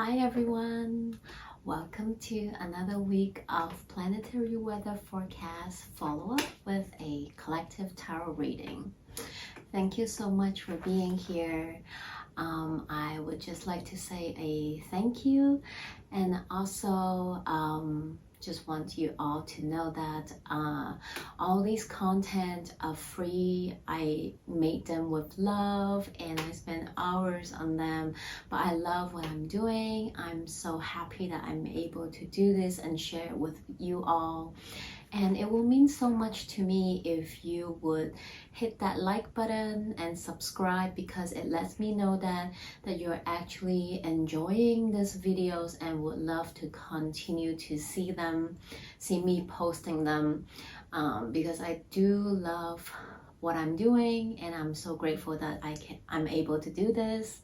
Hi everyone, welcome to another week of planetary weather forecast follow-up with a collective tarot reading. Thank you so much for being here. I would just like to say a thank you, and also just want you all to know that all these content are free. I made them with love and I spent hours on them, but I love what I'm doing. I'm so happy that I'm able to do this and share it with you all. And it will mean so much to me if you would hit that like button and subscribe, because it lets me know that you're actually enjoying these videos and would love to continue to see me posting them, because I do love what I'm doing and I'm so grateful that I'm able to do this.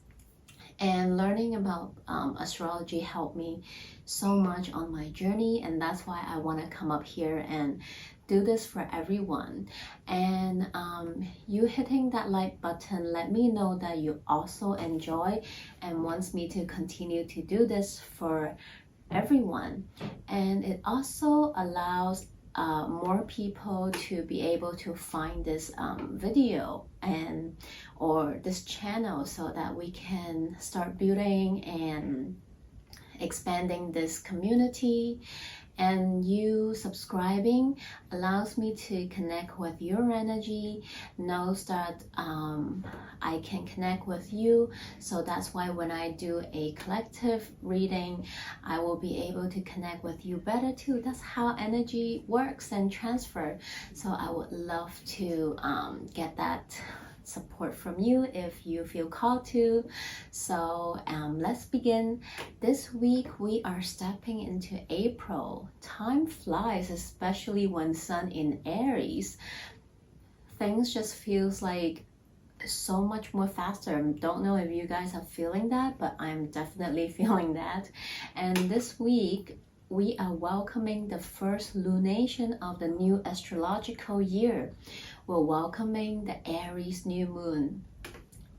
And learning about astrology helped me so much on my journey, and that's why I want to come up here and do this for everyone. And you hitting that like button let me know that you also enjoy and wants me to continue to do this for everyone. And it also allows more people to be able to find this video or this channel, so that we can start building and expanding this community. And you subscribing allows me to connect with your energy, knows that I can connect with you. So that's why when I do a collective reading, I will be able to connect with you better too. That's how energy works and transfer. So I would love to get that support from you if you feel called to. So let's begin. This week we are stepping into April. Time flies, especially when Sun in Aries. Things just feels like so much more faster. Don't know if you guys are feeling that, but I'm definitely feeling that. And this week we are welcoming the first lunation of the new astrological year. We're welcoming the Aries new moon.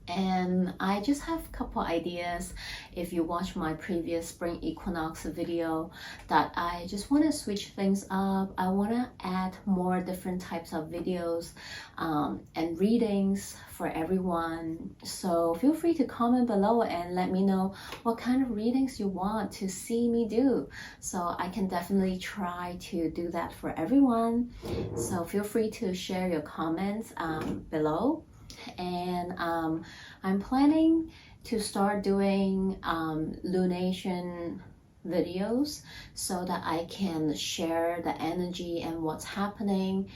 And I just have a couple ideas. If you watch my previous spring equinox video, that I just want to switch things up. I want to add more different types of videos and readings for everyone. So feel free to comment below and let me know what kind of readings you want to see me do, so I can definitely try to do that for everyone. So feel free to share your comments below. And I'm planning to start doing lunation videos, so that I can share the energy and what's happening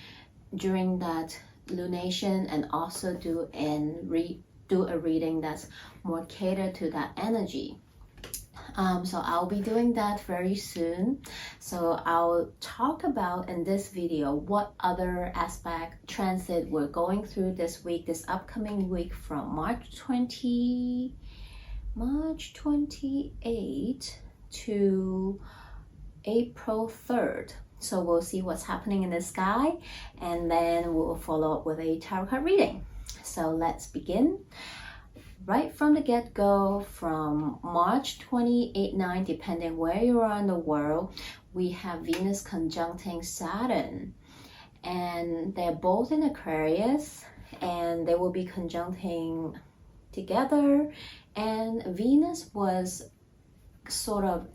during that lunation, and also do a reading that's more catered to that energy. So I'll be doing that very soon. So I'll talk about in this video what other aspect transit we're going through this week, this upcoming week, from March 28 to April 3rd. So we'll see what's happening in the sky, and then we'll follow up with a tarot card reading. So let's begin. Right from the get-go, from March 28-9, depending where you are in the world, we have Venus conjuncting Saturn. And they're both in Aquarius, and they will be conjuncting together. And Venus was sort of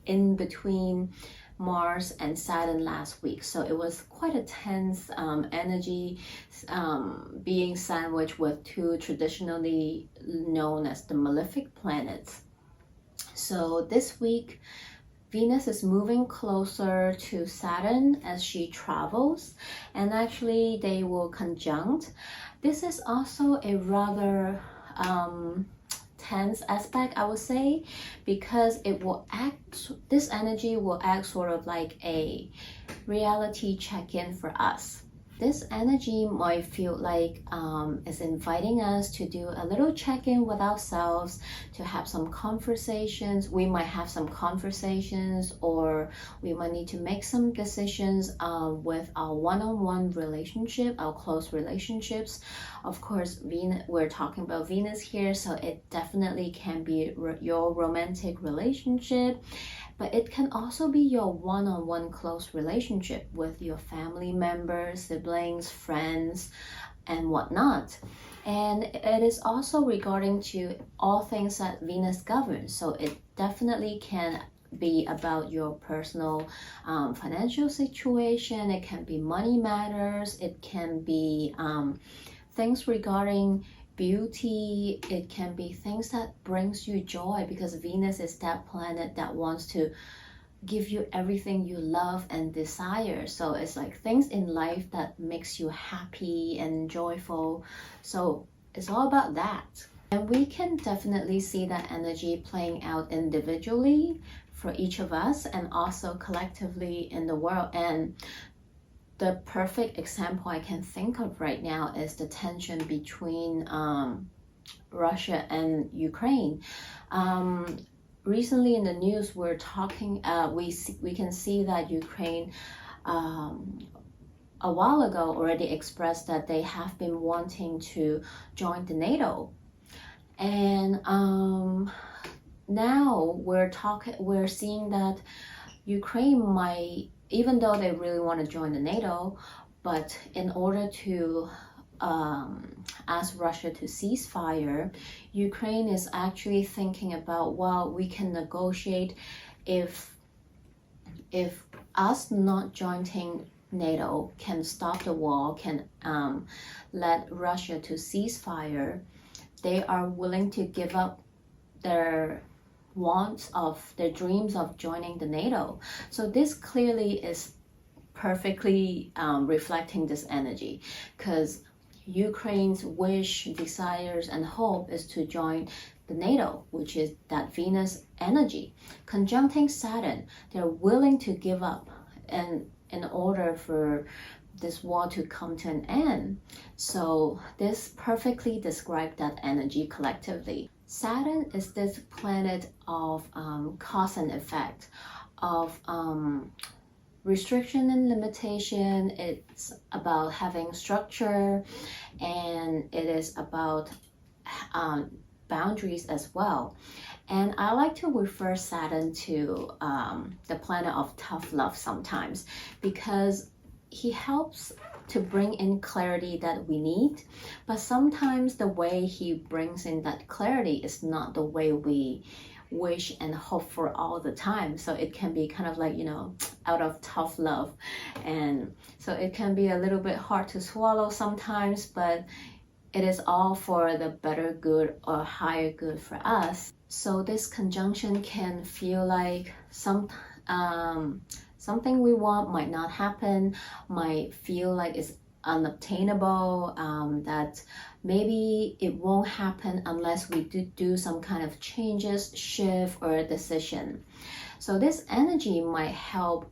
in between Mars and Saturn last week, so it was quite a tense energy, being sandwiched with two traditionally known as the malefic planets. So this week Venus is moving closer to Saturn as she travels, and actually they will conjunct. This is also a rather tense aspect, I would say, because this energy will act sort of like a reality check-in for us. this energy might feel like it's inviting us to do a little check-in with ourselves, to have some conversations. We might have some conversations, or we might need to make some decisions with our one-on-one relationship, our close relationships. Of course, Venus, we're talking about Venus here, so it definitely can be your romantic relationship. But it can also be your one-on-one close relationship with your family members, siblings, friends, and whatnot. And it is also regarding to all things that Venus governs. So it definitely can be about your personal financial situation. It can be money matters. It can be things regarding beauty. It can be things that brings you joy, because Venus is that planet that wants to give you everything you love and desire. So it's like things in life that makes you happy and joyful. So it's all about that. And we can definitely see that energy playing out individually for each of us, and also collectively in the world. And the perfect example I can think of right now is the tension between Russia and Ukraine. Recently in the news, we're talking, we can see that Ukraine a while ago already expressed that they have been wanting to join the NATO. And now we're seeing that Ukraine might, even though they really want to join the NATO, but in order to ask Russia to cease fire, Ukraine is actually thinking about, well, we can negotiate if us not joining NATO can stop the war, can let Russia to cease fire, they are willing to give up their their dreams of joining the NATO. So this clearly is perfectly reflecting this energy, because Ukraine's wish, desires, and hope is to join the NATO, which is that Venus energy. Conjuncting Saturn, they're willing to give up and in order for this war to come to an end. So this perfectly describes that energy collectively. Saturn is this planet of cause and effect, of restriction and limitation. It's about having structure, and it is about boundaries as well. And I like to refer Saturn to the planet of tough love sometimes, because he helps to bring in clarity that we need, but sometimes the way he brings in that clarity is not the way we wish and hope for all the time. So it can be kind of like, out of tough love, and so it can be a little bit hard to swallow sometimes, but it is all for the better good or higher good for us. So this conjunction can feel like something we want might not happen, might feel like it's unobtainable, that maybe it won't happen unless we do some kind of changes, shift, or a decision. So this energy might help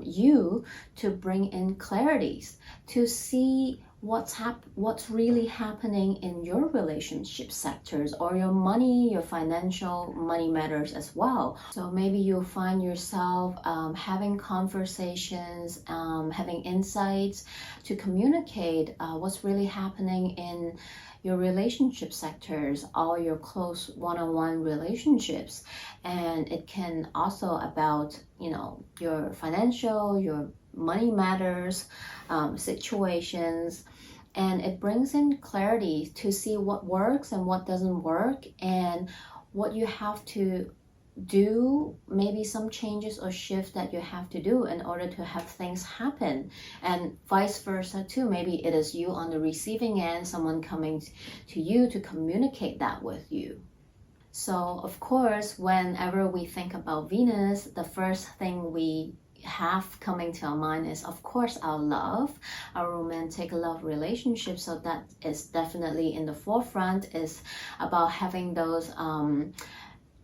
you to bring in clarities, to see what's really happening in your relationship sectors, or your money, your financial money matters as well. So maybe you'll find yourself having conversations, having insights to communicate what's really happening in your relationship sectors, all your close one-on-one relationships. And it can also about your financial, your money matters situations, and it brings in clarity to see what works and what doesn't work, and what you have to do, maybe some changes or shift that you have to do in order to have things happen, and vice versa too. Maybe it is you on the receiving end, someone coming to you to communicate that with you. So of course, whenever we think about Venus, the first thing we have coming to our mind is, of course, our love, our romantic love relationship. So that is definitely in the forefront, is about having those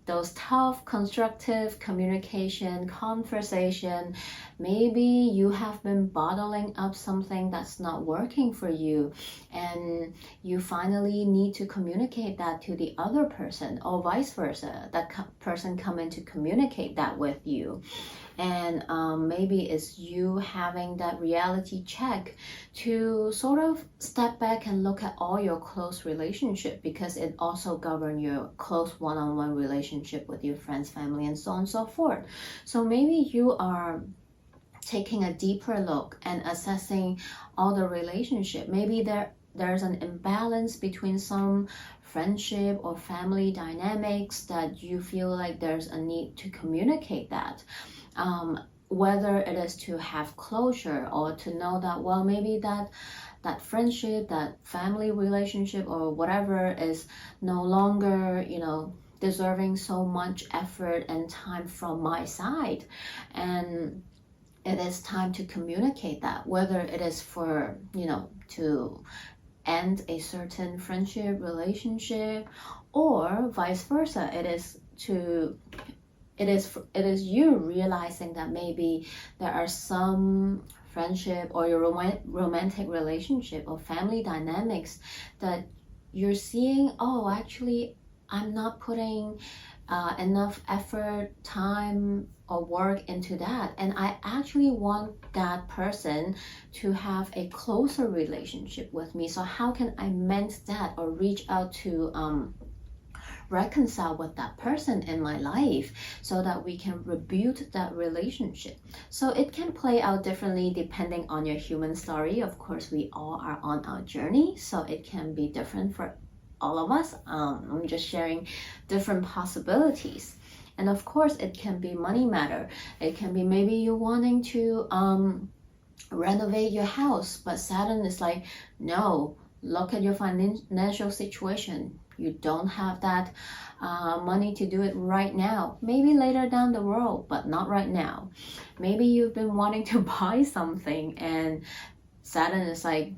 those tough, constructive communication, conversation. Maybe you have been bottling up something that's not working for you, and you finally need to communicate that to the other person, or vice versa. That person come in to communicate that with you. And maybe it's you having that reality check to sort of step back and look at all your close relationship, because it also governs your close one-on-one relationship with your friends, family, and so on and so forth. So maybe you are taking a deeper look and assessing all the relationship. Maybe there's an imbalance between some friendship or family dynamics that you feel like there's a need to communicate that. Whether it is to have closure, or to know that, well, maybe that friendship, that family relationship, or whatever is no longer, deserving so much effort and time from my side. And it is time to communicate that, whether it is for, to end a certain friendship, relationship, or vice versa. It is you realizing that maybe there are some friendship or your romantic relationship or family dynamics that you're seeing, oh, actually I'm not putting enough effort, time, or work into that, and I actually want that person to have a closer relationship with me. So how can I mend that, or reach out to reconcile with that person in my life, so that we can rebuild that relationship? So it can play out differently depending on your human story. Of course, we all are on our journey, so it can be different for all of us. I'm just sharing different possibilities. And of course, it can be money matter. It can be maybe you wanting to renovate your house, but Saturn is like, no, look at your financial situation. You don't have that money to do it right now. Maybe later down the road, but not right now. Maybe you've been wanting to buy something, and Saturn is like,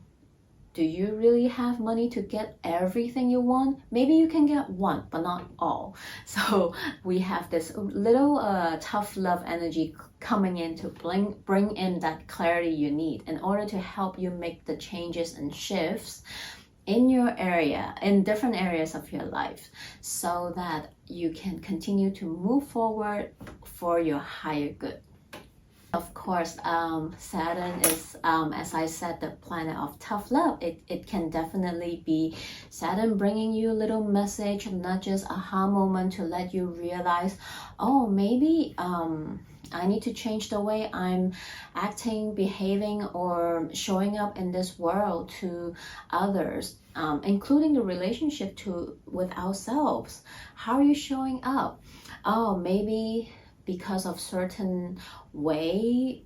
do you really have money to get everything you want? Maybe you can get one, but not all. So we have this little tough love energy coming in to bring in that clarity you need in order to help you make the changes and shifts in your area, in different areas of your life, so that you can continue to move forward for your higher good. Of course, Saturn is, as I said, the planet of tough love. It can definitely be Saturn bringing you a little message, not just aha moment to let you realize, oh, maybe I need to change the way I'm acting, behaving, or showing up in this world to others, including the relationship with ourselves. How are you showing up? Oh, maybe because of certain way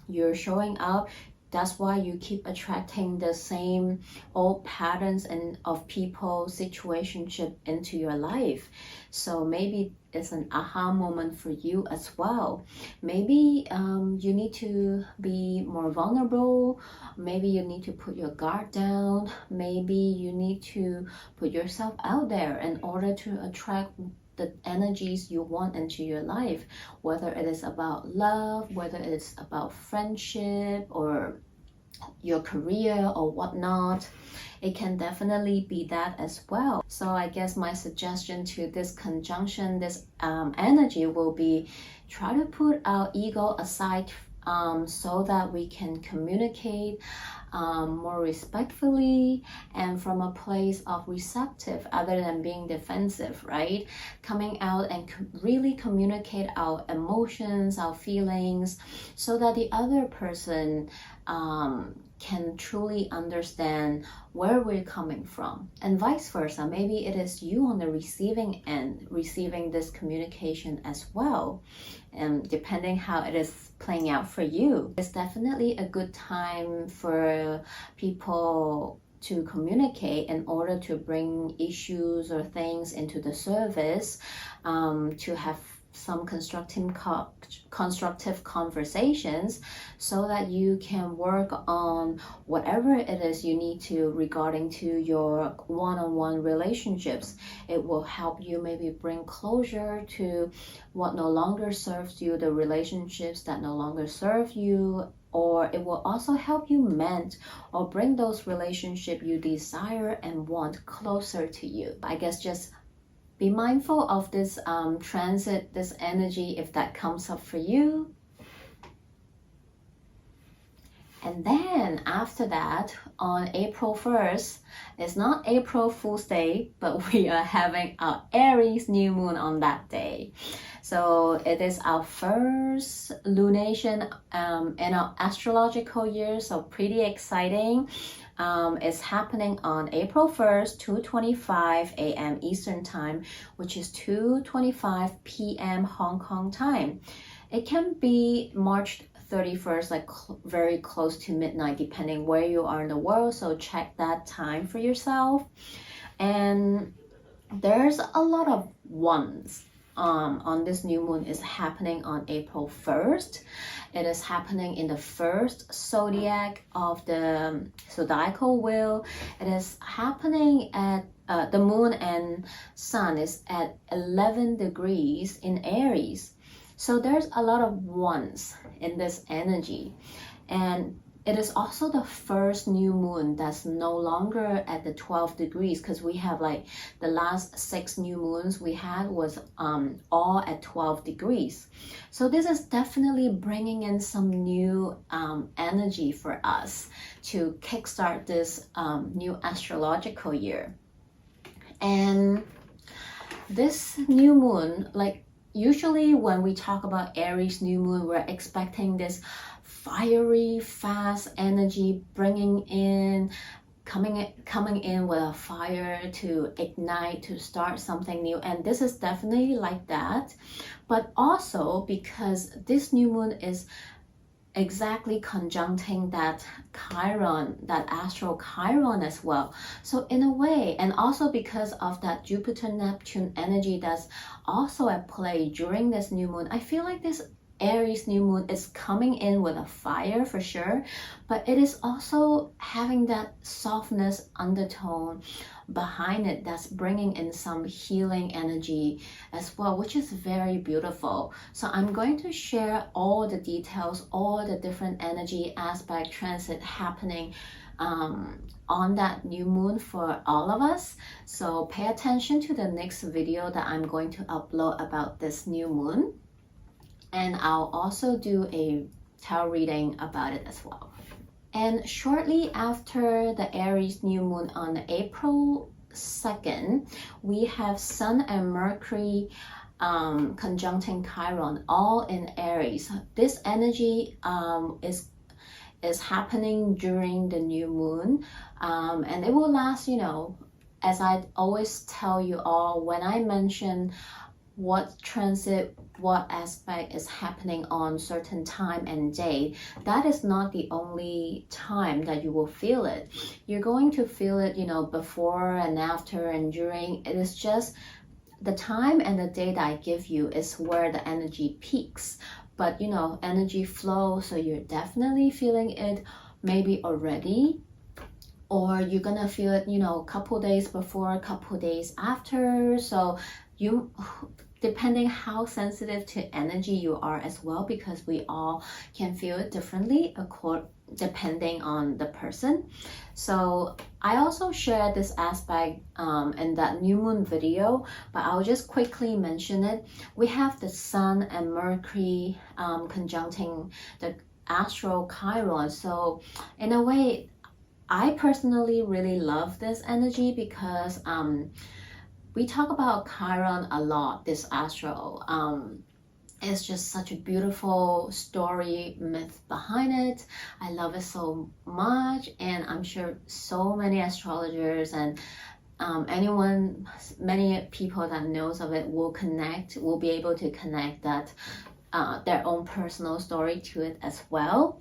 you're showing up, that's why you keep attracting the same old patterns and of people, situationship into your life. So maybe it's an aha moment for you as well. Maybe you need to be more vulnerable. Maybe you need to put your guard down. Maybe you need to put yourself out there in order to attract the energies you want into your life, whether it is about love, whether it is about friendship, or your career, or whatnot. It can definitely be that as well. So I guess my suggestion to this conjunction, this energy, will be try to put our ego aside, so that we can communicate more respectfully and from a place of receptive, other than being defensive, right? Coming out and really communicate our emotions, our feelings, so that the other person can truly understand where we're coming from, and vice versa. Maybe it is you on the receiving end, receiving this communication as well, and depending how it is playing out for you. It's definitely a good time for people to communicate in order to bring issues or things into the service, to have some constructive conversations so that you can work on whatever it is you need to regarding to your one-on-one relationships. It will help you maybe bring closure to what no longer serves you, the relationships that no longer serve you, or it will also help you mend or bring those relationships you desire and want closer to you. I guess just be mindful of this transit, this energy, if that comes up for you. And then after that, on April 1st, it's not April Fool's Day, but we are having our Aries new moon on that day. So it is our first lunation in our astrological year, so pretty exciting. It's happening on April 1st, 2:25 a.m. Eastern Time, which is 2:25 p.m. Hong Kong time. It can be March 31st, like very close to midnight, depending where you are in the world. So check that time for yourself. And there's a lot of ones on this new moon is happening on April 1st. It is happening in the first zodiac of the zodiacal wheel. It is happening at the moon and sun is at 11 degrees in Aries. So there's a lot of ones in this energy. And it is also the first new moon that's no longer at the 12 degrees, because we have like the last 6 new moons we had was all at 12 degrees. So this is definitely bringing in some new energy for us to kickstart this new astrological year. And this new moon, like usually when we talk about Aries new moon, we're expecting this fiery, fast energy coming in with a fire to ignite, to start something new. And this is definitely like that. But also because this new moon is exactly conjuncting that Chiron, that astral Chiron as well. So in a way, and also because of that Jupiter-Neptune energy that's also at play during this new moon, I feel like this Aries new moon is coming in with a fire for sure, but it is also having that softness undertone behind it that's bringing in some healing energy as well, which is very beautiful. So I'm going to share all the details, all the different energy aspect transit happening on that new moon for all of us. So pay attention to the next video that I'm going to upload about this new moon. And I'll also do a tarot reading about it as well. And shortly after the Aries new moon on April 2nd, we have Sun and Mercury conjuncting Chiron, all in Aries. This energy is happening during the new moon, and it will last, as I always tell you all, when I mention what transit, what aspect is happening on certain time and day, that is not the only time that you will feel it. You're going to feel it, before and after and during. It is just the time and the day that I give you is where the energy peaks. But, energy flows, so you're definitely feeling it maybe already, or you're gonna feel it, a couple days before, a couple days after. So you, depending how sensitive to energy you are as well, because we all can feel it differently depending on the person. So I also shared this aspect in that new moon video, but I'll just quickly mention it. We have the Sun and Mercury conjuncting the astral Chiron. So in a way, I personally really love this energy because we talk about Chiron a lot, this astral. It's just such a beautiful story, myth behind it. I love it so much, and I'm sure so many astrologers and many people that knows of it will be able to connect that their own personal story to it as well.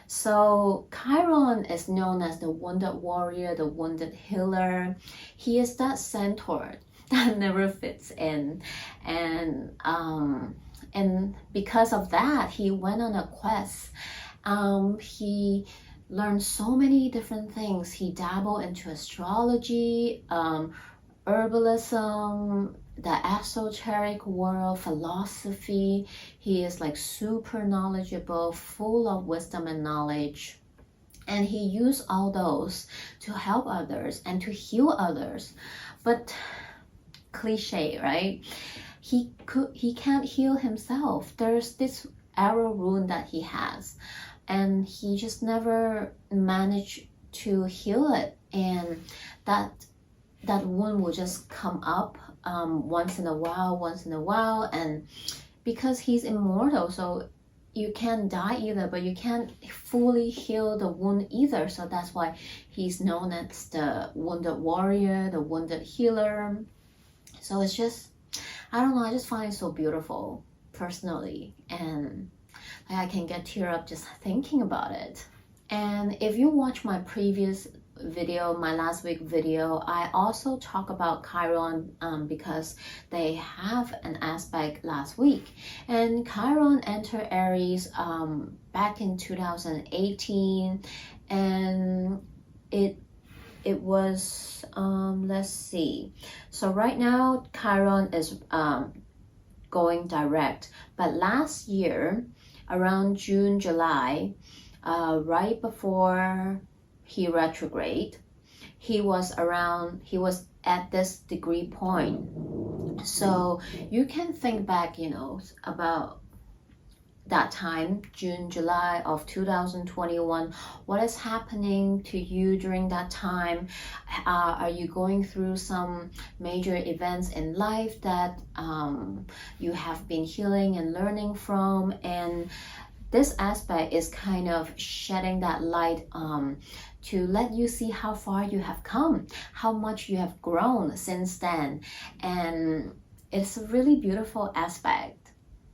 So Chiron is known as the wounded warrior, the wounded healer. He is that centaur that never fits in. And because of that, he went on a quest. He learned so many different things. He dabbled into astrology, herbalism, the esoteric world, philosophy. He is like super knowledgeable, full of wisdom and knowledge. And he used all those to help others and to heal others. But cliche, right? He can't heal himself. There's this arrow wound that he has, and he just never managed to heal it. And that wound will just come up once in a while, and because he's immortal, so you can't die either, but you can't fully heal the wound either. So that's why he's known as the wounded warrior, the wounded healer. So it's just, I don't know, I just find it so beautiful personally, and I can get teared up just thinking about it. And if you watch my previous video, my last week video, I also talk about Chiron because they have an aspect last week. And Chiron entered Aries back in 2018, and it was let's see, so right now Chiron is going direct, but last year around June, July, right before he retrograde, he was at this degree point. So you can think back, about that time, June, July of 2021. What is happening to you during that time? Are you going through some major events in life that you have been healing and learning from? And this aspect is kind of shedding that light to let you see how far you have come, how much you have grown since then. And it's a really beautiful aspect.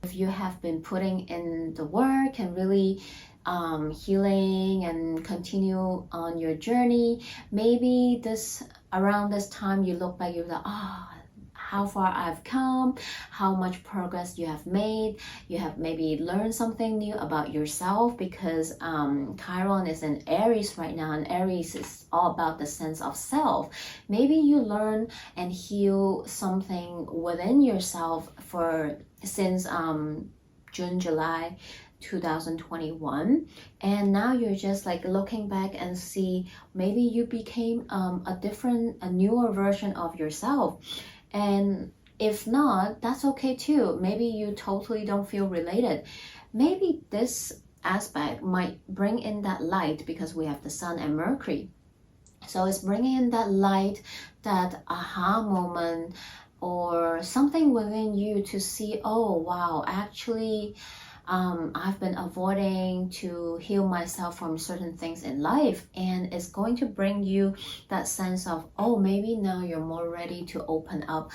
If you have been putting in the work and really healing and continue on your journey, maybe around this time you look back, you're like, how far I've come, how much progress you have made. You have maybe learned something new about yourself, because Chiron is in Aries right now, and Aries is all about the sense of self. Maybe you learn and heal something within yourself since June, July 2021, and now you're just like looking back and see maybe you became a newer version of yourself. And if not, that's okay too. Maybe you totally don't feel related. Maybe this aspect might bring in that light, because we have the Sun and Mercury. So it's bringing in that light, that aha moment, or something within you to see, oh wow, actually I've been avoiding to heal myself from certain things in life, and it's going to bring you that sense of, oh, maybe now you're more ready to open up,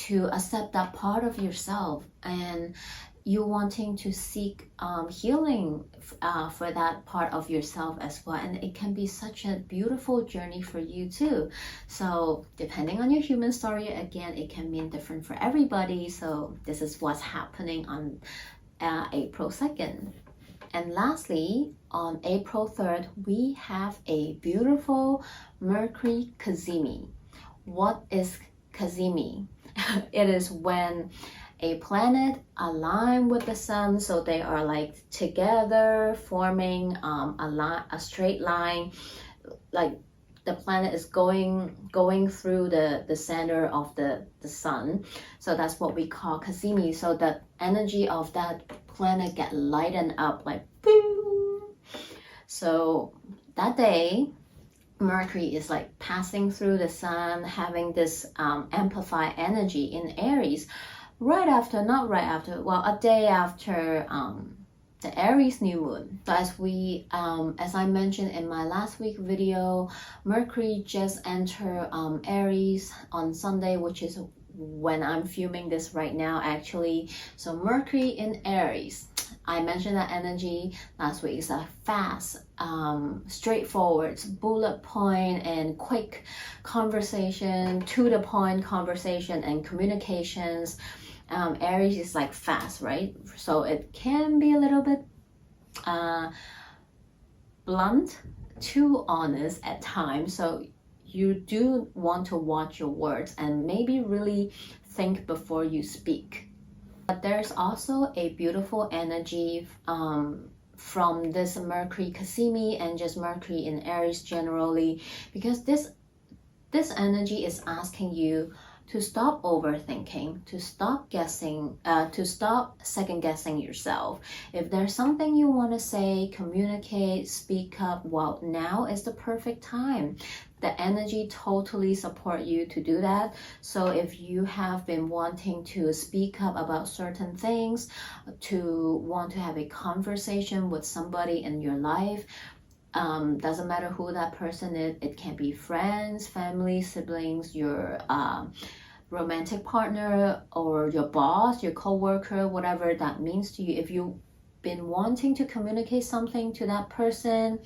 to accept that part of yourself, and you wanting to seek healing for that part of yourself as well. And it can be such a beautiful journey for you too. So depending on your human story, again, it can mean different for everybody. So this is what's happening on April 2nd. And lastly, on April 3rd, we have a beautiful Mercury cazimi. What is cazimi? It is when a planet align with the sun, so they are like together, forming a straight line, like the planet is going through the center of the sun. So that's what we call cazimi. So the energy of that planet get lightened up, like boom. So that day, Mercury is like passing through the sun, having this amplified energy in Aries, a day after the Aries new moon. So as I mentioned in my last week video, Mercury just entered Aries on Sunday, which is when I'm filming this right now actually. So Mercury in Aries. I mentioned that energy last week is a fast, straightforward, bullet point and quick conversation, to the point conversation and communications. Aries is like fast, right? So it can be a little bit blunt, too honest at times. So you do want to watch your words and maybe really think before you speak. But there's also a beautiful energy from this Mercury Cassimi and just Mercury in Aries generally, because this energy is asking you to stop overthinking, to stop guessing, to stop second guessing yourself. If there's something you want to say, communicate, speak up, well, now is the perfect time. The energy totally support you to do that. So if you have been wanting to speak up about certain things, to want to have a conversation with somebody in your life, doesn't matter who that person is. It can be friends, family, siblings, your romantic partner, or your boss, your co-worker, whatever that means to you. If you've been wanting to communicate something to that person,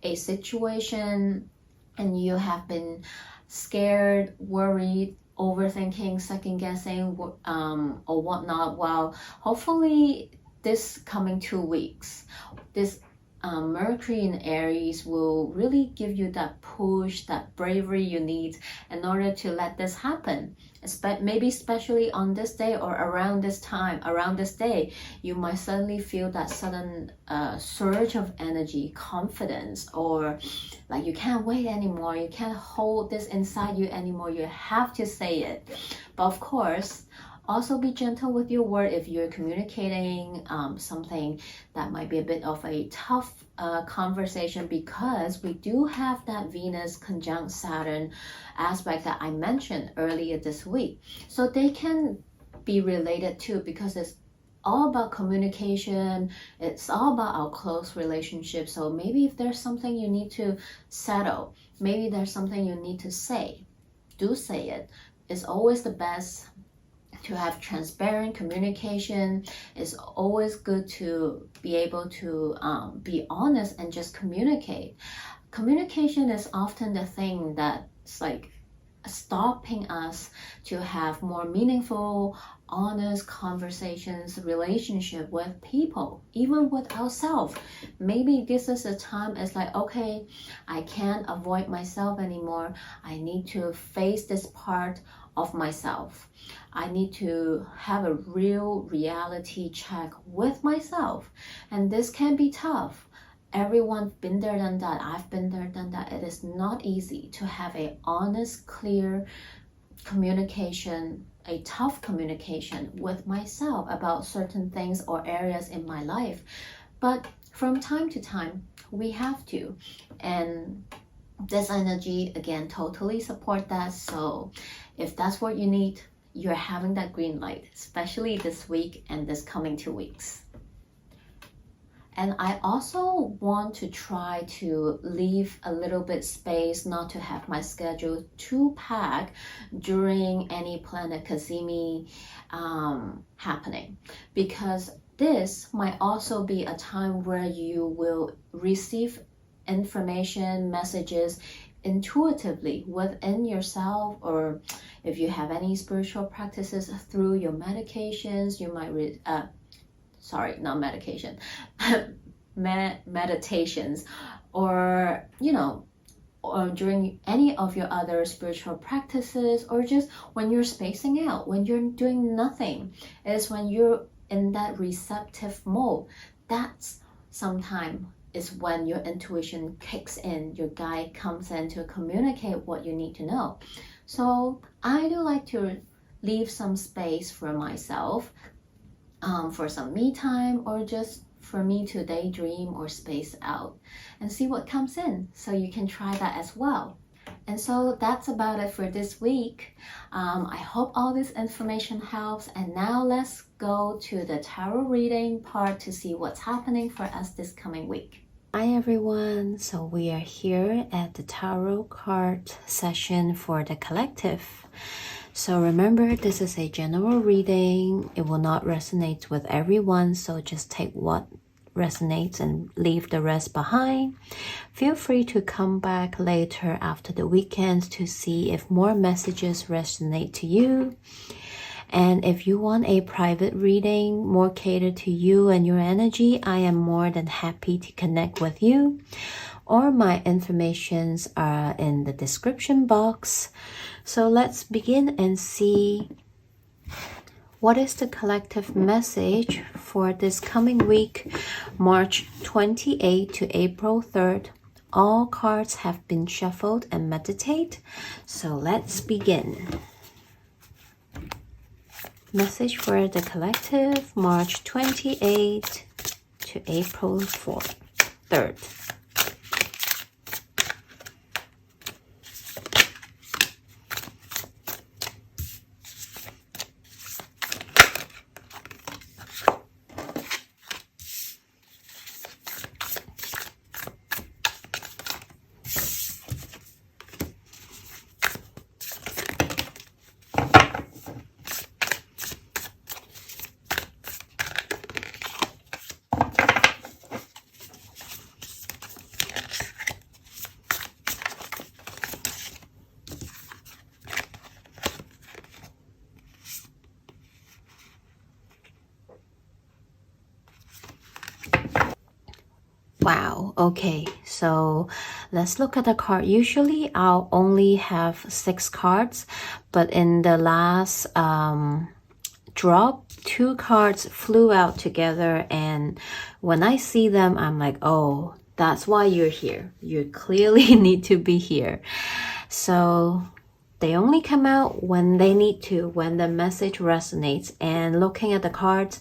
a situation, and you have been scared, worried, overthinking, second guessing, or whatnot, well, hopefully this coming 2 weeks, this Mercury in Aries will really give you that push, that bravery you need in order to let this happen. Maybe especially on this day or around this time, around this day, you might suddenly feel that sudden surge of energy, confidence, or like you can't wait anymore, you can't hold this inside you anymore, you have to say it. But of course, also be gentle with your word if you're communicating something that might be a bit of a tough conversation, because we do have that Venus conjunct Saturn aspect that I mentioned earlier this week. So they can be related too, because it's all about communication, it's all about our close relationship. So maybe if there's something you need to settle, maybe there's something you need to say, do say it. It's always the best to have transparent communication. It's always good to be able to be honest and just communicate. Communication is often the thing that's like stopping us to have more meaningful, honest conversations, relationship with people, even with ourselves. Maybe this is a time it's like, okay, I can't avoid myself anymore. I need to face this part of myself. I need to have a real reality check with myself. And this can be tough. Everyone's been there, done that. I've been there, done that. It is not easy to have a honest, clear communication, a tough communication with myself about certain things or areas in my life. But from time to time, we have to. And this energy, again, totally support that. So if that's what you need, you're having that green light, especially this week and this coming 2 weeks. And I also want to try to leave a little bit space, not to have my schedule too packed during any planet Cassimi happening, because this might also be a time where you will receive information, messages intuitively within yourself, or if you have any spiritual practices through your medications, you might meditations, or or during any of your other spiritual practices, or just when you're spacing out, when you're doing nothing, is when you're in that receptive mode. That's sometime is when your intuition kicks in, your guide comes in to communicate what you need to know. So I do like to leave some space for myself, for some me time, or just for me to daydream or space out and see what comes in. So you can try that as well. And so that's about it for this week. I hope all this information helps. And now let's go to the tarot reading part to see what's happening for us this coming week. Hi everyone, so we are here at the tarot card session for the collective. So remember, this is a general reading. It will not resonate with everyone, so just take what resonates and leave the rest behind. Feel free to come back later after the weekend to see if more messages resonate to you. And if you want a private reading more catered to you and your energy, I am more than happy to connect with you. Or my informations are in the description box. So let's begin and see what is the collective message for this coming week, March 28 to April 3rd. All cards have been shuffled and meditate. So let's begin. Message for the collective, March 28 to April 3rd. Wow, okay, so let's look at the card. Usually I'll only have 6 cards, but in the last drop, 2 cards flew out together, and when I see them, I'm like, oh, that's why you're here. You clearly need to be here. So they only come out when they need to, when the message resonates. And looking at the cards,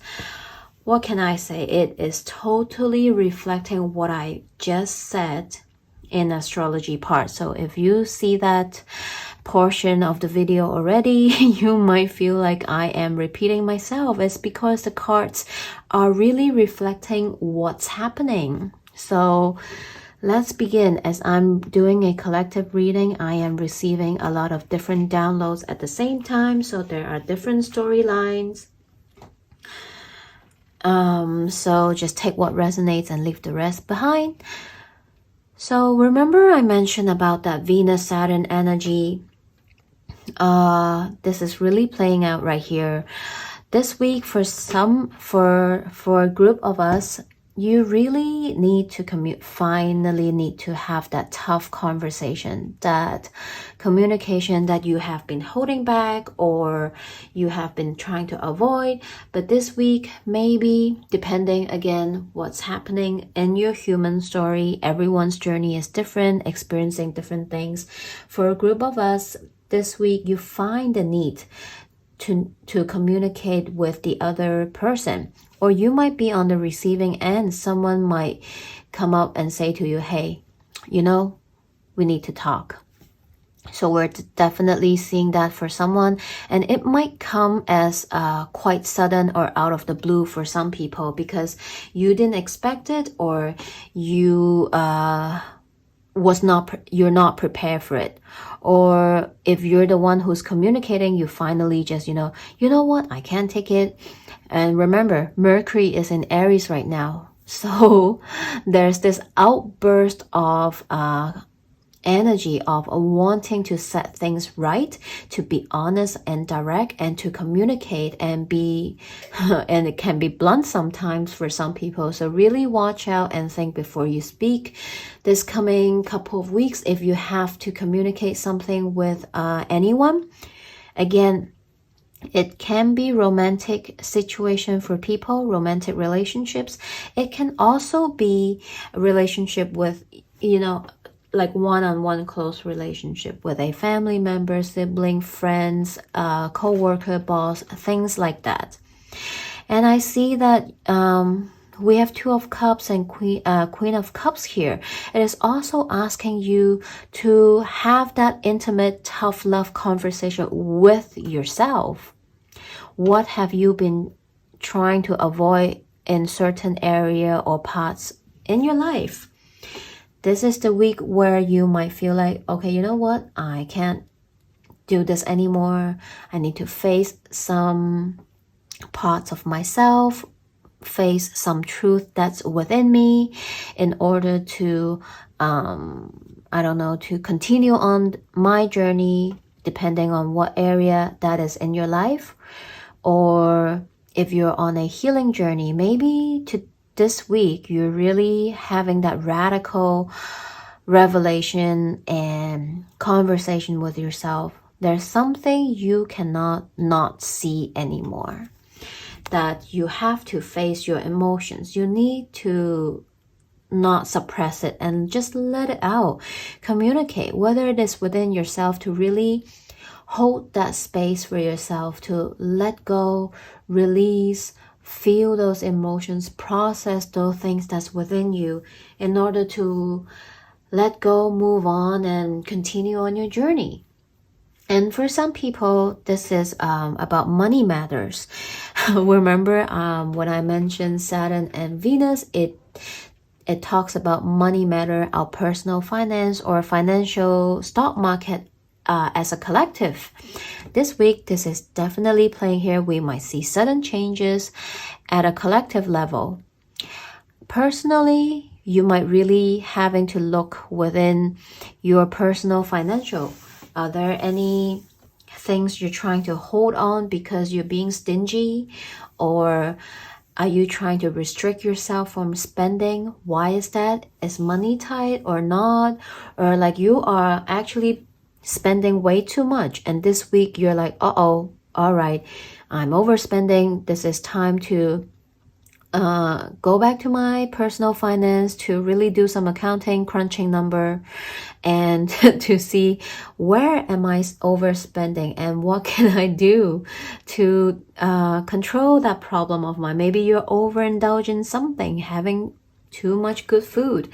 what can I say? It is totally reflecting what I just said in astrology part. So if you see that portion of the video already, you might feel like I am repeating myself. It's because the cards are really reflecting what's happening. So let's begin. As I'm doing a collective reading, I am receiving a lot of different downloads at the same time. So there are different storylines. So just take what resonates and leave the rest behind. So remember I mentioned about that Venus-Saturn energy. This is really playing out right here. This week for a group of us, you really need to finally need to have that tough conversation, that communication that you have been holding back or you have been trying to avoid. But this week, maybe, depending again what's happening in your human story, everyone's journey is different, experiencing different things. For a group of us, this week you find the need to communicate with the other person, or you might be on the receiving end. Someone might come up and say to you, hey, you know, we need to talk. So we're definitely seeing that for someone, and it might come as quite sudden or out of the blue for some people because you didn't expect it, or you you're not prepared for it. Or if you're the one who's communicating, you finally just, you know what, I can't take it. And remember, Mercury is in Aries right now. So there's this outburst of energy of wanting to set things right, to be honest and direct, and to communicate and be and it can be blunt sometimes for some people. So really watch out and think before you speak this coming couple of weeks if you have to communicate something with anyone. Again, it can be romantic situation for people, romantic relationships. It can also be a relationship with, like one-on-one close relationship with a family member, sibling, friends, co-worker, boss, things like that. And I see that we have Two of Cups and Queen of Cups here. It is also asking you to have that intimate, tough love conversation with yourself. What have you been trying to avoid in certain area or parts in your life? This is the week where you might feel like, okay, you know what? I can't do this anymore. I need to face some parts of myself, face some truth that's within me in order to, I don't know, to continue on my journey, depending on what area that is in your life. Or if you're on a healing journey, maybe this week you're really having that radical revelation and conversation with yourself. There's something you cannot not see anymore, that you have to face your emotions. You need to not suppress it and just let it out. Communicate, whether it is within yourself, to really hold that space for yourself, to let go, release, feel those emotions, process those things that's within you in order to let go, move on, and continue on your journey. And for some people, this is about money matters. Remember when I mentioned Saturn and Venus, it talks about money matter, our personal finance or financial stock market as a collective. This week, this is definitely playing here. We might see sudden changes at a collective level. Personally, you might really having to look within your personal financial. Are there any things you're trying to hold on because you're being stingy? Or are you trying to restrict yourself from spending? Why is that? Is money tight or not? Or like you are actually spending way too much, and this week you're like, uh-oh, all right, I'm overspending. This is time to go back to my personal finance, to really do some accounting, crunching number, and to see where am I overspending and what can I do to control that problem of mine. Maybe you're overindulging something, having too much good food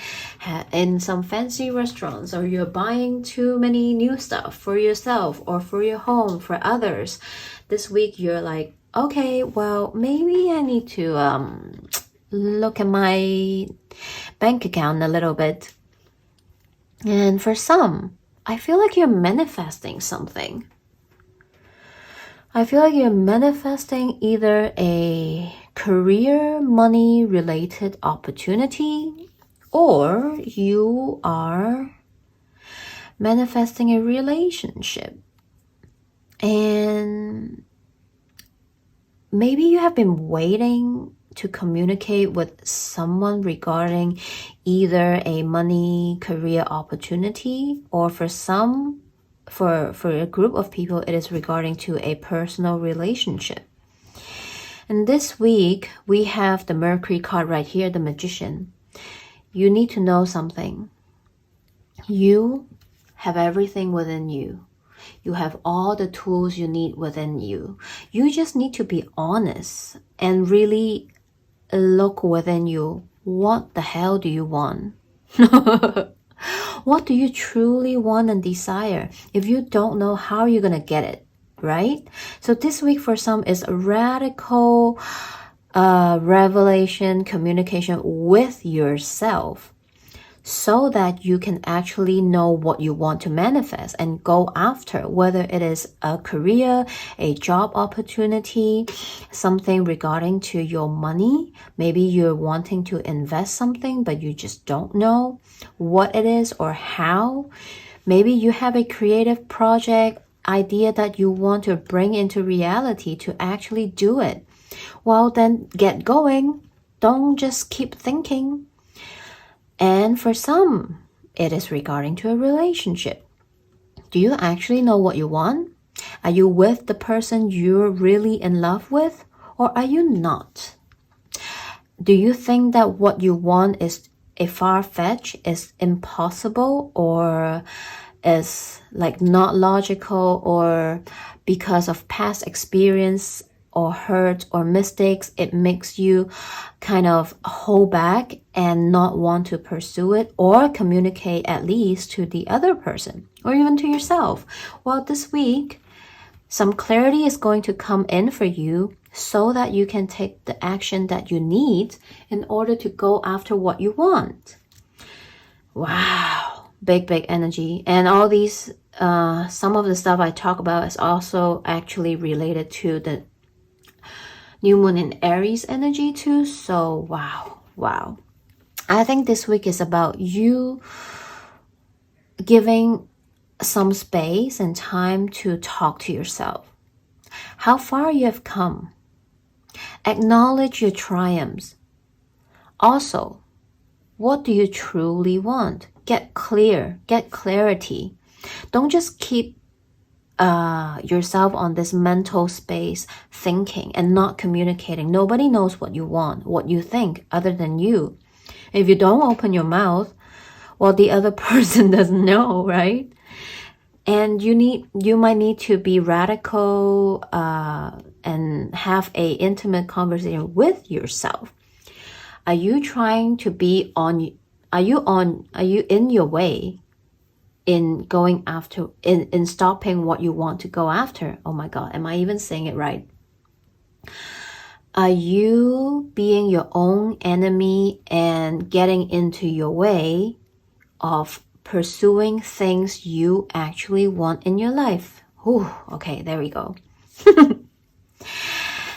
in some fancy restaurants, or you're buying too many new stuff for yourself or for your home, for others. This week you're like, okay, well, maybe I need to look at my bank account a little bit. And for some, I feel like you're manifesting something. I feel like you're manifesting either a career, money related opportunity, or you are manifesting a relationship. And maybe you have been waiting to communicate with someone regarding either a money, career opportunity, or for some, for a group of people, it is regarding to a personal relationship. And this week, we have the Mercury card right here, the Magician. You need to know something. You have everything within you. You have all the tools you need within you. You just need to be honest and really look within you. What the hell do you want? What do you truly want and desire? If you don't know, how are you going to get it, right? So this week for some is a radical revelation, communication with yourself, so that you can actually know what you want to manifest and go after, whether it is a career, a job opportunity, something regarding to your money. Maybe you're wanting to invest something, but you just don't know what it is or how. Maybe you have a creative project idea that you want to bring into reality to actually do it. Well, then get going. Don't just keep thinking. And for some, it is regarding to a relationship. Do you actually know what you want? Are you with the person you're really in love with, or are you not? Do you think that what you want is a far-fetched, is impossible, or is like not logical, or because of past experience or hurt or mistakes, it makes you kind of hold back and not want to pursue it or communicate at least to the other person or even to yourself? Well, this week, some clarity is going to come in for you so that you can take the action that you need in order to go after what you want. Wow, big energy. And all these some of the stuff I talk about is also actually related to the new moon in Aries energy too. So wow. I think this week is about you giving some space and time to talk to yourself. How far you have come. Acknowledge your triumphs. Also, what do you truly want? Get clear, get clarity. Don't just keep yourself on this mental space thinking and not communicating. Nobody knows what you want, what you think other than you. If you don't open your mouth, well, the other person doesn't know, right? And you might need to be radical and have a intimate conversation with yourself. Are you trying to be are you in your way in going after, in stopping what you want to go after? Oh my God, am I even saying it right? Are you being your own enemy and getting into your way of pursuing things you actually want in your life? Whew, okay, there we go.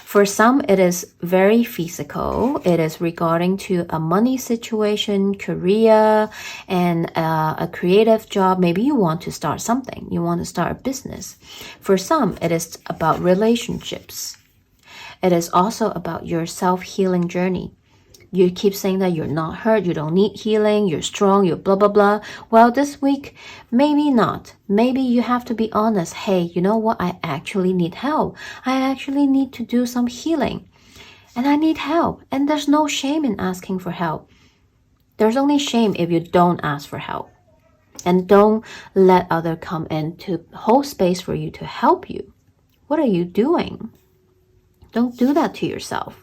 For some, it is very physical. It is regarding to a money situation, career, and a creative job. Maybe you want to start something. You want to start a business. For some, it is about relationships. It is also about your self-healing journey. You keep saying that you're not hurt, you don't need healing, you're strong, you're blah, blah, blah. Well, this week, maybe not. Maybe you have to be honest. Hey, you know what? I actually need help. I actually need to do some healing. And I need help. And there's no shame in asking for help. There's only shame if you don't ask for help. And don't let others come in to hold space for you to help you. What are you doing? Don't do that to yourself.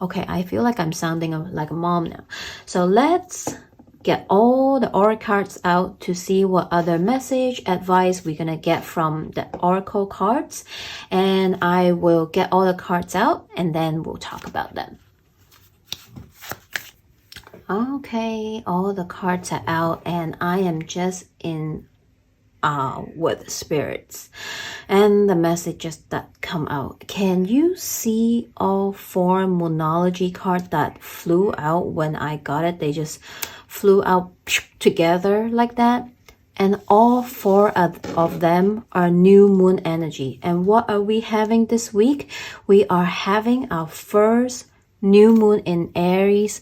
Okay, I feel like I'm sounding like a mom now. So let's get all the oracle cards out to see what other message, advice we're going to get from the oracle cards. And I will get all the cards out and then we'll talk about them. Okay, all the cards are out and I am just in with spirits and the messages that come out. Can you see all four Moonology cards that flew out when I got it? They just flew out together like that. And all four of them are new moon energy. And what are we having this week? We are having our first new moon in Aries.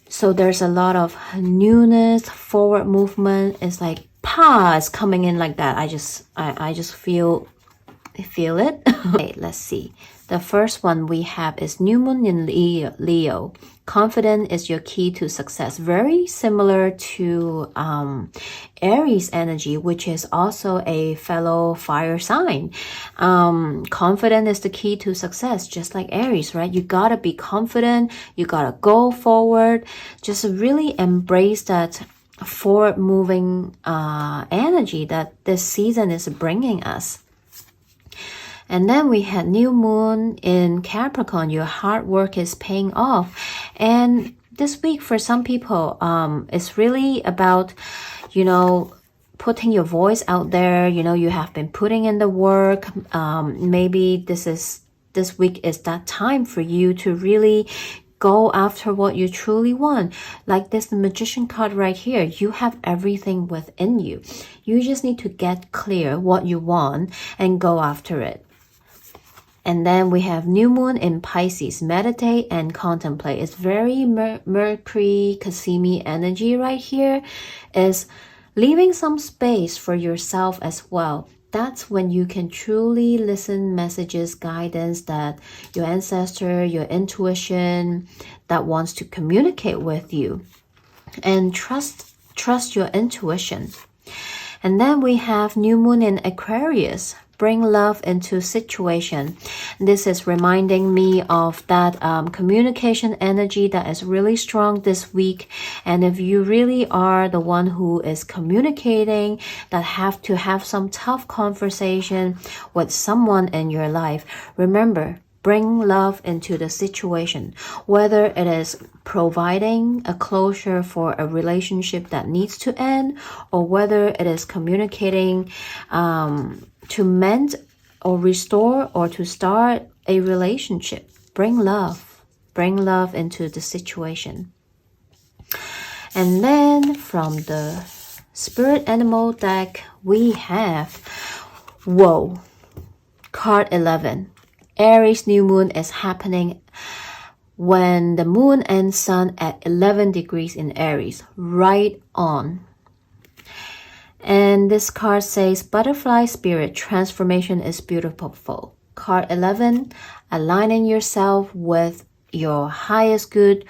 So there's a lot of newness, forward movement. It's like it's coming in like that. I just feel it. Okay, let's see. The first one we have is new moon in Leo. Confidence is your key to success. Very similar to Aries energy, which is also a fellow fire sign. Confidence is the key to success, just like Aries, right? You gotta be confident. You gotta go forward. Just really embrace that forward moving energy that this season is bringing us. And then we had new moon in Capricorn. Your hard work is paying off. And this week for some people, it's really about, putting your voice out there. You have been putting in the work. Maybe this week is that time for you to really go after what you truly want. Like this Magician card right here, you have everything within you. You just need to get clear what you want and go after it. And then we have new moon in Pisces. Meditate and contemplate. It's very Mercury, Cassimi energy right here. Is leaving some space for yourself as well. That's when you can truly listen messages, guidance that your ancestor, your intuition that wants to communicate with you. And trust your intuition. And then we have new moon in Aquarius. Bring love into situation. This is reminding me of that communication energy that is really strong this week. And if you really are the one who is communicating, that have to have some tough conversation with someone in your life, remember, Bring love into the situation, whether it is providing a closure for a relationship that needs to end, or whether it is communicating to mend or restore or to start a relationship. Bring love into the situation. And then from the spirit animal deck, we have, whoa, card 11. Aries new moon is happening when the moon and sun at 11 degrees in Aries, right on. And this card says, butterfly spirit, transformation is beautiful. Card 11, aligning yourself with your highest good,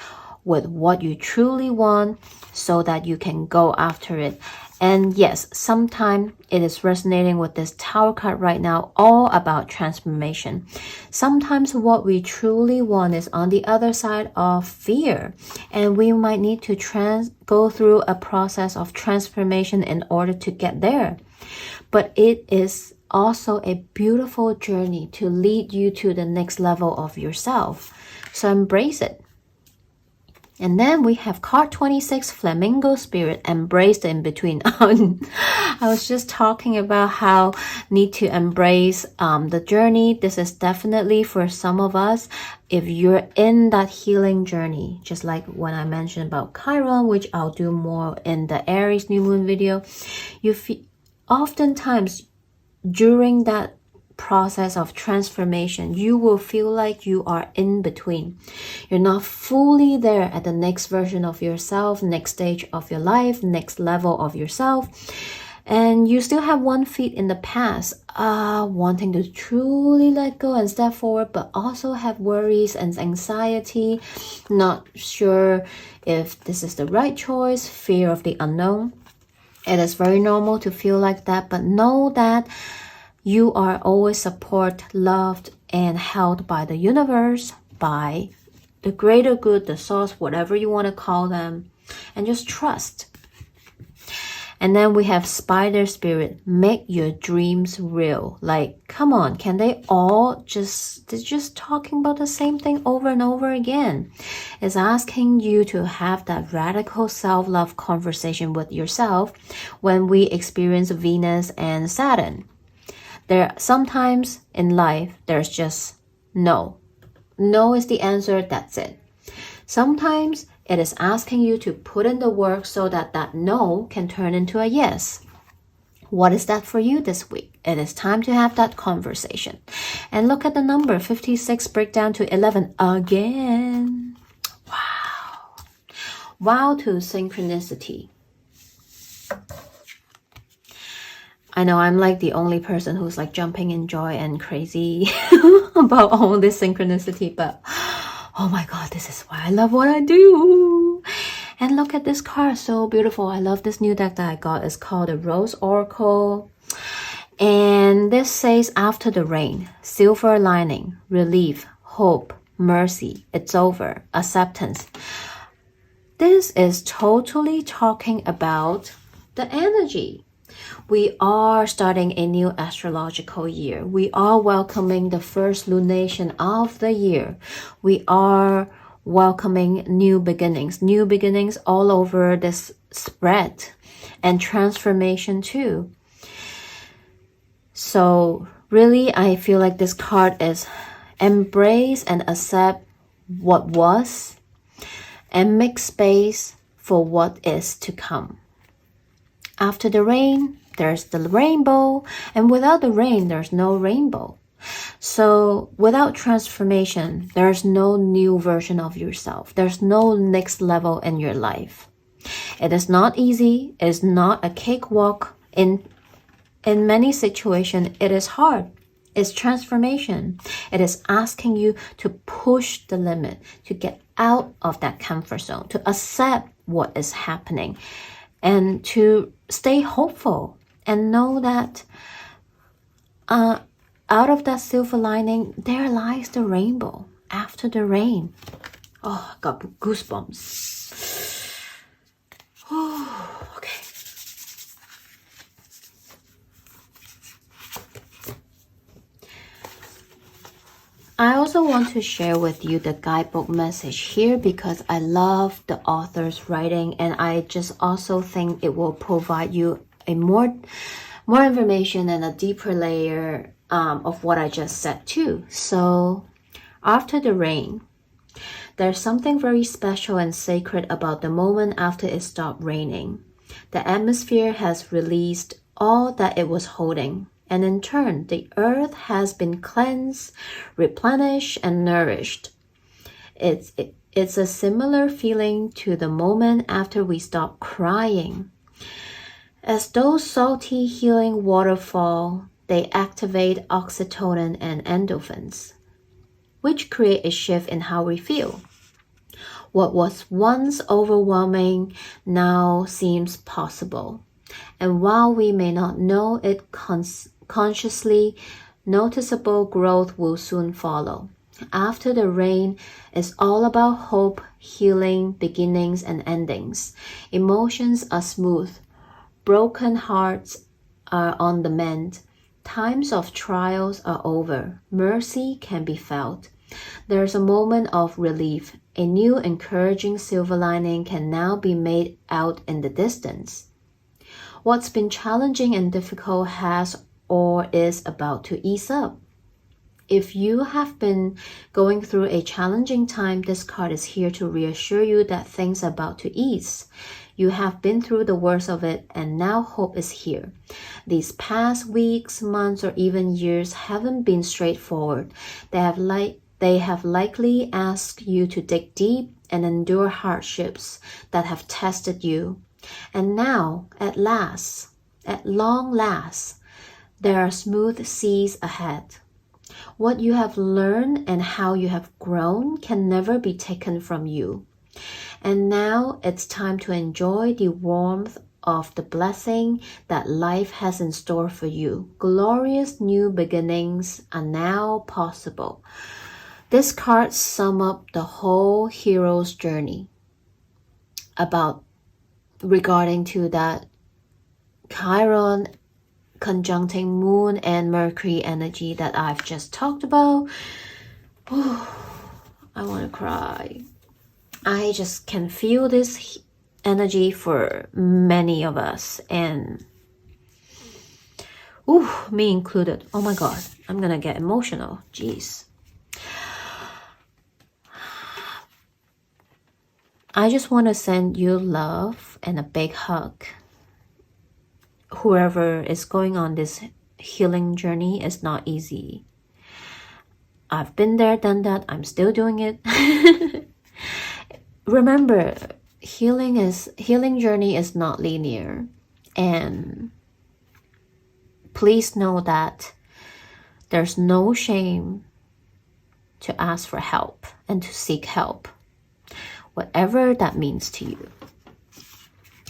with what you truly want, so that you can go after it. And yes, sometimes it is resonating with this Tower card right now, all about transformation. Sometimes what we truly want is on the other side of fear, and we might need to go through a process of transformation in order to get there. But it is also a beautiful journey to lead you to the next level of yourself. So embrace it. And then we have card 26, Flamingo Spirit, embrace the in-between. I was just talking about how need to embrace the journey. This is definitely for some of us, if you're in that healing journey, just like when I mentioned about Chiron, which I'll do more in the Aries new moon video. Oftentimes during that process of transformation, you will feel like you are in between. You're not fully there at the next version of yourself, next stage of your life, next level of yourself. And you still have one foot in the past, wanting to truly let go and step forward, but also have worries and anxiety, not sure if this is the right choice, fear of the unknown. It is very normal to feel like that, but know that you are always supported, loved, and held by the universe, by the greater good, the source, whatever you want to call them, and just trust. And then we have Spider Spirit, make your dreams real. Like, come on, can they all they're just talking about the same thing over and over again? It's asking you to have that radical self-love conversation with yourself when we experience Venus and Saturn. There sometimes in life, there's just no. No is the answer, that's it. Sometimes it is asking you to put in the work so that that no can turn into a yes. What is that for you this week? It is time to have that conversation. And look at the number, 56 break down to 11 again. Wow. Wow to synchronicity. I know I'm like the only person who's like jumping in joy and crazy about all this synchronicity, but oh my god, this is why I love what I do. And look at this card, so beautiful. I love this new deck that I got. It's called the Rose Oracle. And this says, after the rain, silver lining, relief, hope, mercy, it's over, acceptance. This is totally talking about the energy. We are starting a new astrological year. We are welcoming the first lunation of the year. We are welcoming new beginnings all over this spread, and transformation too. So really, I feel like this card is embrace and accept what was and make space for what is to come. After the rain, there's the rainbow, and without the rain, there's no rainbow. So without transformation, there's no new version of yourself. There's no next level in your life. It is not easy. It is not a cakewalk. In many situations, it is hard. It's transformation. It is asking you to push the limit, to get out of that comfort zone, to accept what is happening, and to stay hopeful and know that out of that silver lining, there lies the rainbow after the rain. Oh, I got goosebumps. Oh, okay. I also want to share with you the guidebook message here because I love the author's writing, and I just also think it will provide you a more information and a deeper layer of what I just said too. So after the rain, there's something very special and sacred about the moment after it stopped raining. The atmosphere has released all that it was holding, and in turn, the earth has been cleansed, replenished, and nourished. It's a similar feeling to the moment after we stop crying. As those salty healing waterfall, they activate oxytocin and endorphins, which create a shift in how we feel. What was once overwhelming now seems possible. And while we may not know it consciously, noticeable growth will soon follow. After the rain is all about hope, healing, beginnings, and endings. Emotions are smooth. Broken hearts are on the mend. Times of trials are over. Mercy can be felt. There's a moment of relief. A new encouraging silver lining can now be made out in the distance. What's been challenging and difficult has or is about to ease up. If you have been going through a challenging time, this card is here to reassure you that things are about to ease. You have been through the worst of it, and now hope is here. These past weeks, months, or even years haven't been straightforward. They have likely asked you to dig deep and endure hardships that have tested you. And now, at long last, there are smooth seas ahead. What you have learned and how you have grown can never be taken from you. And now it's time to enjoy the warmth of the blessing that life has in store for you. Glorious new beginnings are now possible. This card sums up the whole hero's journey regarding to that Chiron conjuncting Moon and Mercury energy that I've just talked about. I want to cry. I just can feel this energy for many of us, and me included. Oh my god, I'm gonna get emotional. Jeez. I just want to send you love and a big hug. Whoever is going on this healing journey is not easy. I've been there, done that. I'm still doing it. Remember, healing journey is not linear, and please know that there's no shame to ask for help and to seek help, whatever that means to you.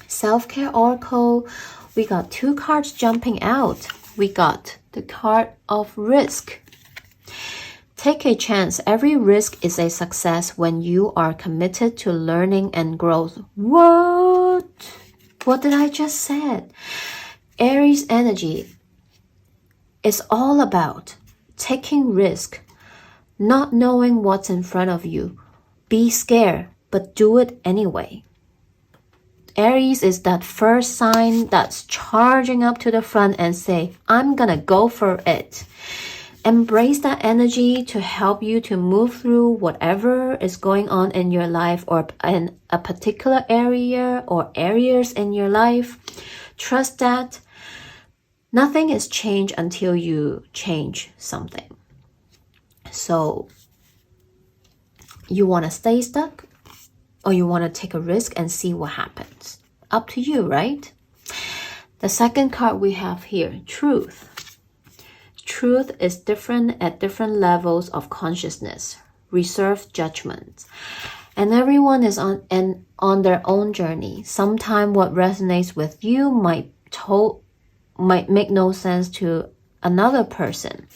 Self-care oracle, we got two cards jumping out. We got the card of risk. Take a chance. Every risk is a success when you are committed to learning and growth. What? What did I just say? Aries energy is all about taking risk, not knowing what's in front of you. Be scared, but do it anyway. Aries is that first sign that's charging up to the front and say, I'm gonna go for it. Embrace that energy to help you to move through whatever is going on in your life or in a particular area or areas in your life. Trust that nothing is changed until you change something. So you want to stay stuck or you want to take a risk and see what happens? Up to you, right? The second card we have here, truth. Truth is different at different levels of consciousness. Reserve judgment. And everyone is on their own journey. Sometimes what resonates with you might make no sense to another person.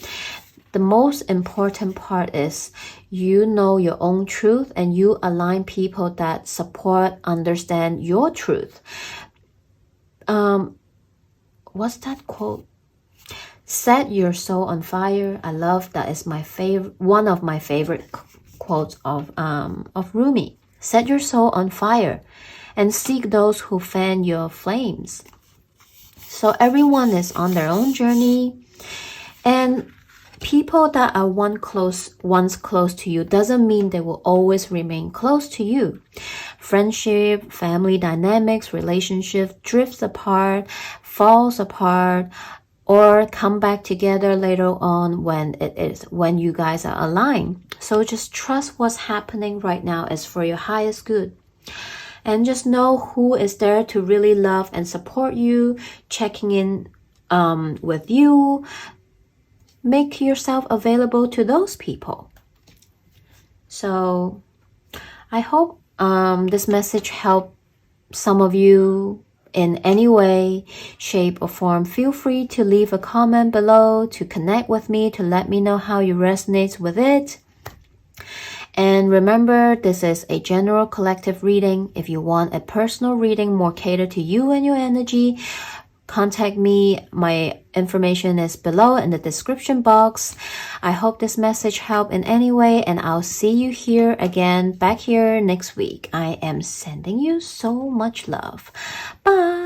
The most important part is you know your own truth and you align people that support, understand your truth. What's that quote? Set your soul on fire. I love that. Is my favorite, one of my favorite quotes of Rumi. Set your soul on fire and seek those who fan your flames. So everyone is on their own journey, and people that are once close to you doesn't mean they will always remain close to you. Friendship, family dynamics, relationship drifts apart, falls apart, or come back together later on when you guys are aligned. So just trust what's happening right now is for your highest good. And just know who is there to really love and support you, checking in with you. Make yourself available to those people. So I hope this message helped some of you in any way, shape, or form. Feel free to leave a comment below, to connect with me, to let me know how you resonate with it. And remember, this is a general collective reading. If you want a personal reading more catered to you and your energy, contact me. My information is below in the description box. I hope this message helped in any way, and I'll see you here again, back here next week. I am sending you so much love. Bye.